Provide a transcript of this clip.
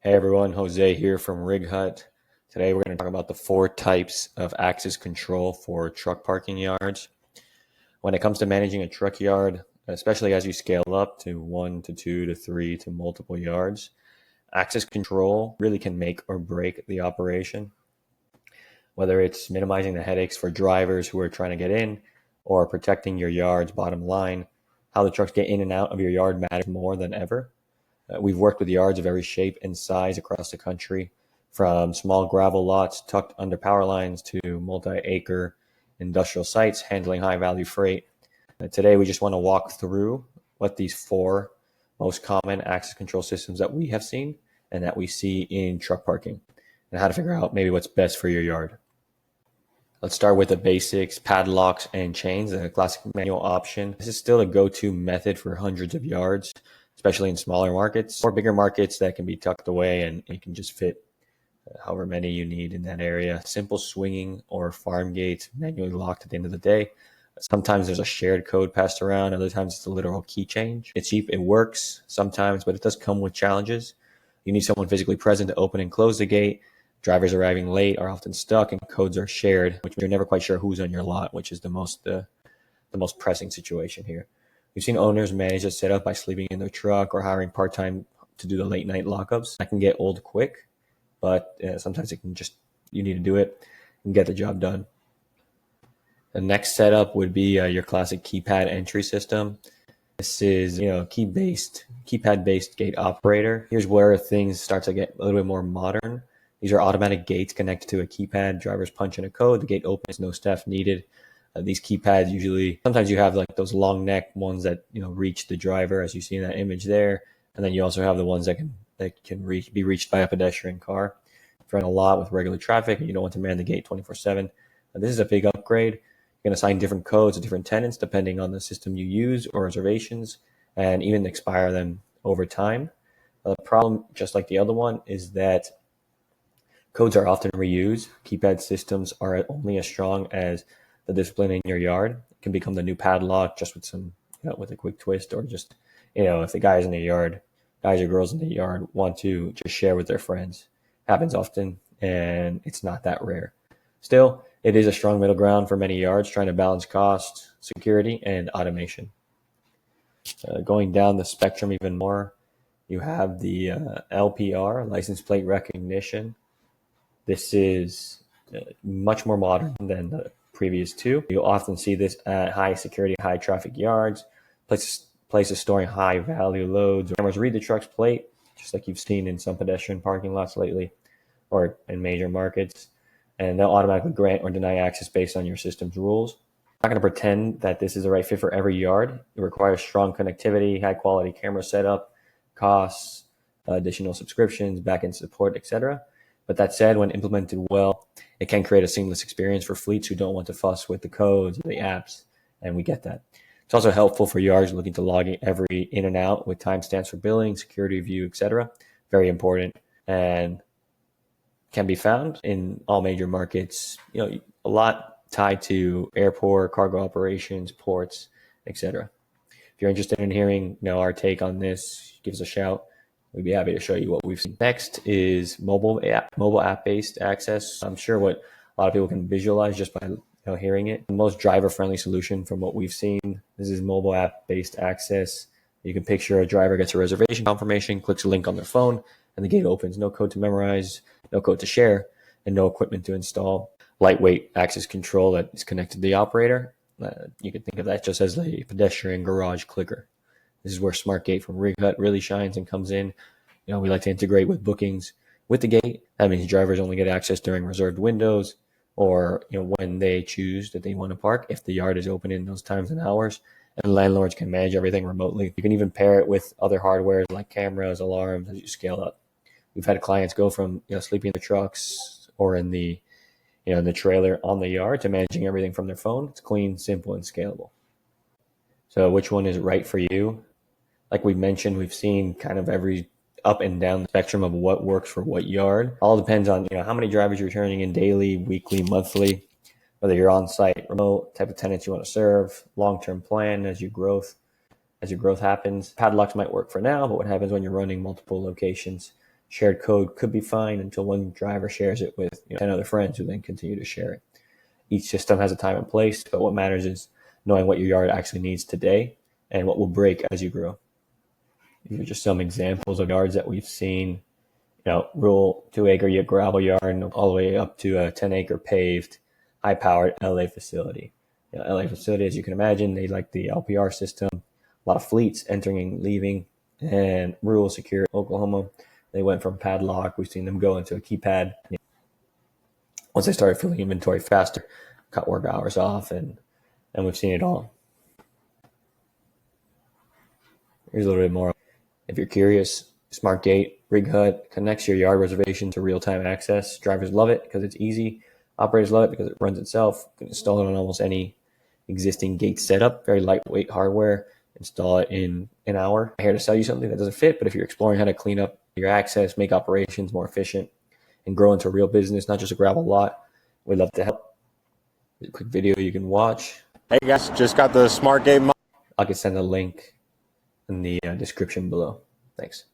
Hey everyone, Jose here from Rig Hut. Today we're going to talk about the four types of access control for truck parking yards. When it comes to managing a truck yard, especially as you scale up to 1 to 2 to 3 to multiple yards, access control really can make or break the operation. Whether it's minimizing the headaches for drivers who are trying to get in or protecting your yard's bottom line, how the trucks get in and out of your yard matters more than ever. We've worked with yards of every shape and size across the country, from small gravel lots tucked under power lines to multi-acre industrial sites handling high-value freight. Today, we just want to walk through what these four most common access control systems that we have seen and that we see in truck parking, and how to figure out maybe what's best for your yard. Let's start with the basics: padlocks and chains, a classic manual option. This is still a go-to method for hundreds of yards, especially in smaller markets or bigger markets that can be tucked away and you can just fit however many you need in that area. Simple swinging or farm gates, manually locked at the end of the day. Sometimes there's a shared code passed around. Other times it's a literal key change. It's cheap. It works sometimes, but it does come with challenges. You need someone physically present to open and close the gate. Drivers arriving late are often stuck and codes are shared, which you're never quite sure who's on your lot, which is the most pressing situation here. We've seen owners manage a setup by sleeping in their truck or hiring part-time to do the late night lockups. That can get old quick, but sometimes you need to do it and get the job done. The next setup would be your classic keypad entry system. This is, keypad-based gate operator. Here's where things start to get a little bit more modern. These are automatic gates connected to a keypad. Drivers punch in a code, the gate opens, no staff needed. These keypads sometimes you have like those long neck ones that reach the driver, as you see in that image there, and then you also have the ones that can be reached by a pedestrian car. If you're in a lot with regular traffic and you don't want to man the gate 24/7, this is a big upgrade. You can assign different codes to different tenants depending on the system you use or reservations, and even expire them over time. The problem, just like the other one, is that codes are often reused. Keypad systems are only as strong as the discipline in your yard. It can become the new padlock just with with a quick twist, or just, if the guys or girls in the yard want to just share with their friends. Happens often, and it's not that rare. Still, it is a strong middle ground for many yards trying to balance cost, security, and automation. Going down the spectrum even more, you have the LPR, license plate recognition. This is much more modern than the previous two. You'll often see this at high security, high traffic yards, places storing high value loads. Cameras read the truck's plate, just like you've seen in some pedestrian parking lots lately or in major markets, and they'll automatically grant or deny access based on your system's rules. I'm not going to pretend that this is the right fit for every yard. It requires strong connectivity, high quality camera setup, costs, additional subscriptions, backend support, etc. But that said, when implemented well, it can create a seamless experience for fleets who don't want to fuss with the codes or the apps, and we get that. It's also helpful for yards looking to log every in and out with timestamps for billing, security view, etc. Very important, and can be found in all major markets. A lot tied to airport, cargo operations, ports, etc. If you're interested in hearing our take on this, give us a shout. We'd be happy to show you what we've seen. Next is mobile app-based access. I'm sure what a lot of people can visualize just by hearing it. The most driver-friendly solution from what we've seen. This is mobile app-based access. You can picture a driver gets a reservation confirmation, clicks a link on their phone, and the gate opens. No code to memorize, no code to share, and no equipment to install. Lightweight access control that is connected to the operator. You can think of that just as a pedestrian garage clicker. This is where Smart Gate from Rig Hut really shines and comes in. We like to integrate with bookings with the gate. That means drivers only get access during reserved windows, or when they choose that they want to park, if the yard is open in those times and hours. And landlords can manage everything remotely. You can even pair it with other hardware like cameras, alarms as you scale up. We've had clients go from sleeping in the trucks or in the the trailer on the yard to managing everything from their phone. It's clean, simple, and scalable. So which one is right for you? Like we mentioned, we've seen kind of every up and down the spectrum of what works for what yard. All depends on how many drivers you're turning in daily, weekly, monthly, whether you're on site, remote, type of tenants you want to serve, long-term plan as your growth happens. Padlocks might work for now, but what happens when you're running multiple locations? Shared code could be fine until one driver shares it with 10 other friends who then continue to share it. Each system has a time and place, but what matters is knowing what your yard actually needs today and what will break as you grow. These are just some examples of yards that we've seen. Rural 2-acre gravel yard all the way up to a 10-acre paved, high-powered LA facility. LA facility, as you can imagine, they like the LPR system. A lot of fleets entering and leaving. And rural secure Oklahoma, they went from Padlock. We've seen them go into a Keypad. Once they started filling inventory faster, cut work hours off, and we've seen it all. Here's a little bit more. If you're curious, SmartGate Rig Hut connects your yard reservation to real-time access. Drivers love it because it's easy. Operators love it because it runs itself. You can install it on almost any existing gate setup. Very lightweight hardware. Install it in an hour. I'm here to sell you something that doesn't fit, but if you're exploring how to clean up your access, make operations more efficient, and grow into a real business, not just a gravel lot, we'd love to help. There's a quick video you can watch. Hey guys, just got the SmartGate. I can send a link in the description below. Thanks.